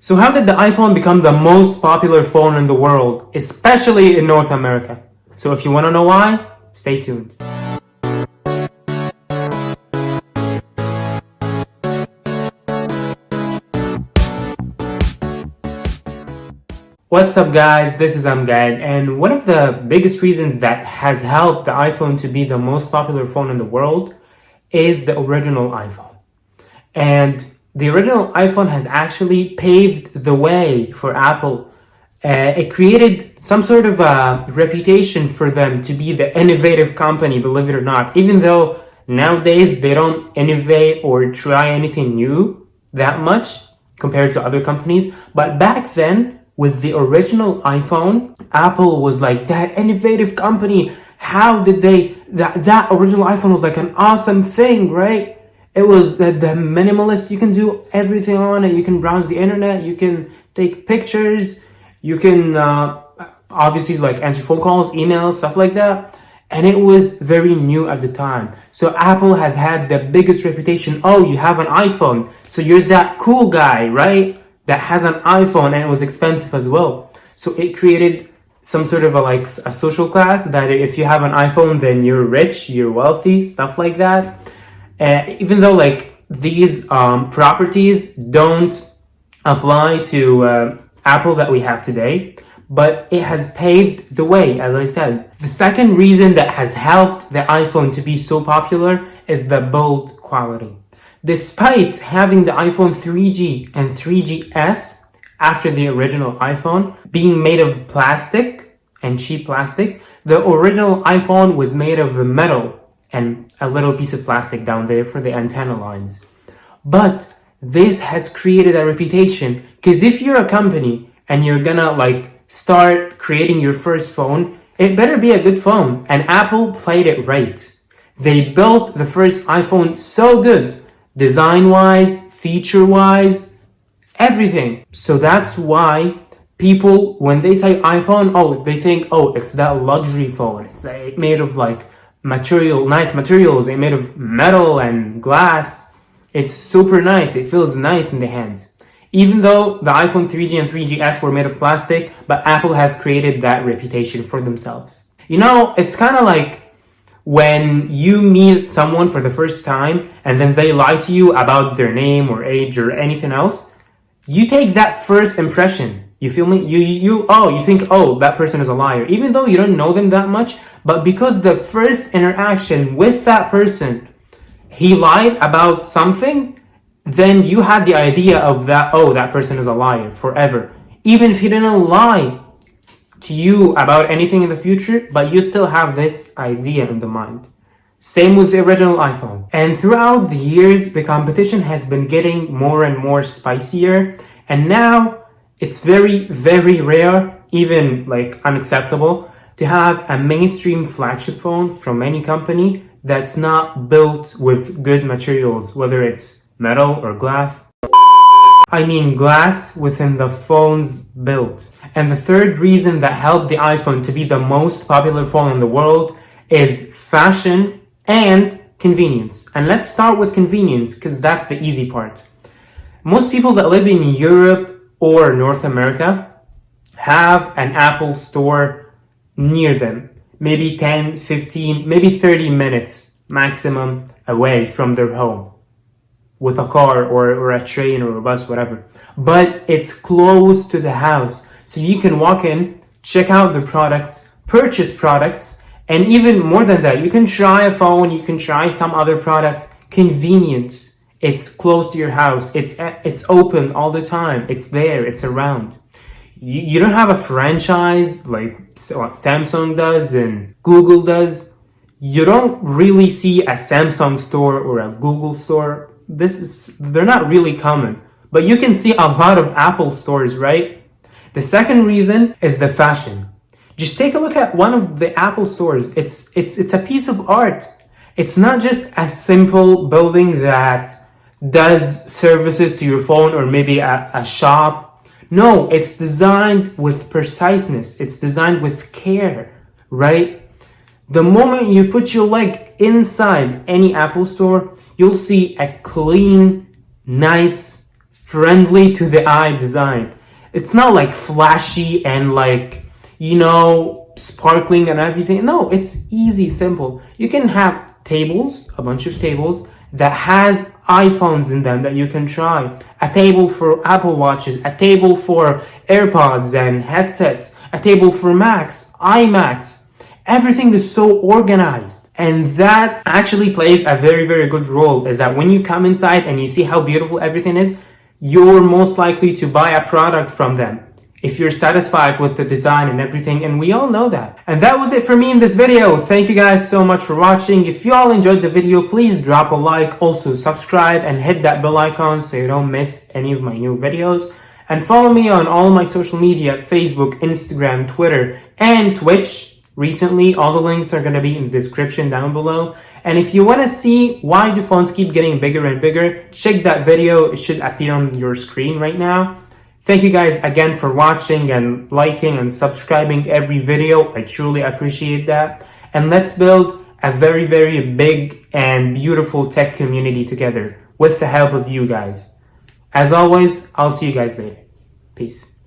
So how did the iPhone become the most popular phone in the world, especially in North America? So if you want to know why, stay tuned. What's up guys, this is Amgad, and one of the biggest reasons that has helped the iPhone to be the most popular phone in the world is the original iPhone. And the original iPhone has actually paved the way for Apple. It created some sort of a reputation for them to be the innovative company, believe it or not, even though nowadays they don't innovate or try anything new that much compared to other companies. But back then, with the original iPhone, Apple was like that innovative company. How did that original iPhone was like an awesome thing, right? It was the minimalist. You can do everything on it. You can browse the internet. You can take pictures. You can obviously like answer phone calls, emails, stuff like that. And it was very new at the time. So Apple has had the biggest reputation. Oh, you have an iPhone, so you're that cool guy, right? That has an iPhone, and it was expensive as well. So it created some sort of a social class that if you have an iPhone, then you're rich, you're wealthy, stuff like that. Even though like these properties don't apply to Apple that we have today, but it has paved the way, as I said. The second reason that has helped the iPhone to be so popular is the build quality. Despite having the iPhone 3G and 3GS after the original iPhone being made of plastic and cheap plastic, the original iPhone was made of metal and a little piece of plastic down there for the antenna lines. But this has created a reputation, because if you're a company and you're gonna like start creating your first phone, it better be a good phone. And Apple played it right. They built the first iPhone so good, design-wise, feature-wise, everything. So that's why people, when they say iPhone, they think, it's that luxury phone. It's made of like nice materials. It's made of metal and glass. It's super nice. It feels nice in the hands. Even though the iPhone 3G and 3GS were made of plastic, but Apple has created that reputation for themselves. You know, it's kind of like when you meet someone for the first time and then they lie to you about their name or age or anything else. You take that first impression. You feel me? You think, that person is a liar. Even though you don't know them that much, but because the first interaction with that person, he lied about something, then you had the idea of that, that person is a liar forever. Even if he didn't lie to you about anything in the future, but you still have this idea in the mind. Same with the original iPhone. And throughout the years, the competition has been getting more and more spicier. And now it's very, very rare, even like unacceptable, to have a mainstream flagship phone from any company that's not built with good materials, whether it's metal or glass. I mean glass within the phone's build. And the third reason that helped the iPhone to be the most popular phone in the world is fashion and convenience. And let's start with convenience, because that's the easy part. Most people that live in Europe or North America have an Apple store near them. Maybe 10, 15, maybe 30 minutes maximum away from their home, with a car or a train or a bus, whatever. But it's close to the house. So you can walk in, check out the products, purchase products, and even more than that, you can try a phone, you can try some other product. Convenience. It's close to your house. It's open all the time. It's there. It's around. You don't have a franchise like what Samsung does and Google does. You don't really see a Samsung store or a Google store. They're not really common, but you can see a lot of Apple stores, right? The second reason is the fashion. Just take a look at one of the Apple stores. It's a piece of art. It's not just a simple building that does services to your phone or maybe a shop. No, it's designed with preciseness. It's designed with care, right? The moment you put your leg inside any Apple store, you'll see a clean, nice, friendly to the eye design. It's not like flashy and like, sparkling and everything. No, it's easy, simple. You can have tables, a bunch of tables that has iPhones in them that you can try. A table for Apple Watches, a table for AirPods and headsets, a table for Macs, iMacs. Everything is so organized. And that actually plays a very, very good role, is that when you come inside and you see how beautiful everything is, you're most likely to buy a product from them if you're satisfied with the design and everything, and we all know that. And that was it for me in this video. Thank you guys so much for watching. If you all enjoyed the video, please drop a like, also subscribe and hit that bell icon so you don't miss any of my new videos. And follow me on all my social media, Facebook, Instagram, Twitter, and Twitch. Recently, all the links are going to be in the description down below. And if you want to see why do phones keep getting bigger and bigger, check that video. It should appear on your screen right now. Thank you guys again for watching and liking and subscribing every video. I truly appreciate that. And let's build a very, very big and beautiful tech community together with the help of you guys. As always, I'll see you guys later. Peace.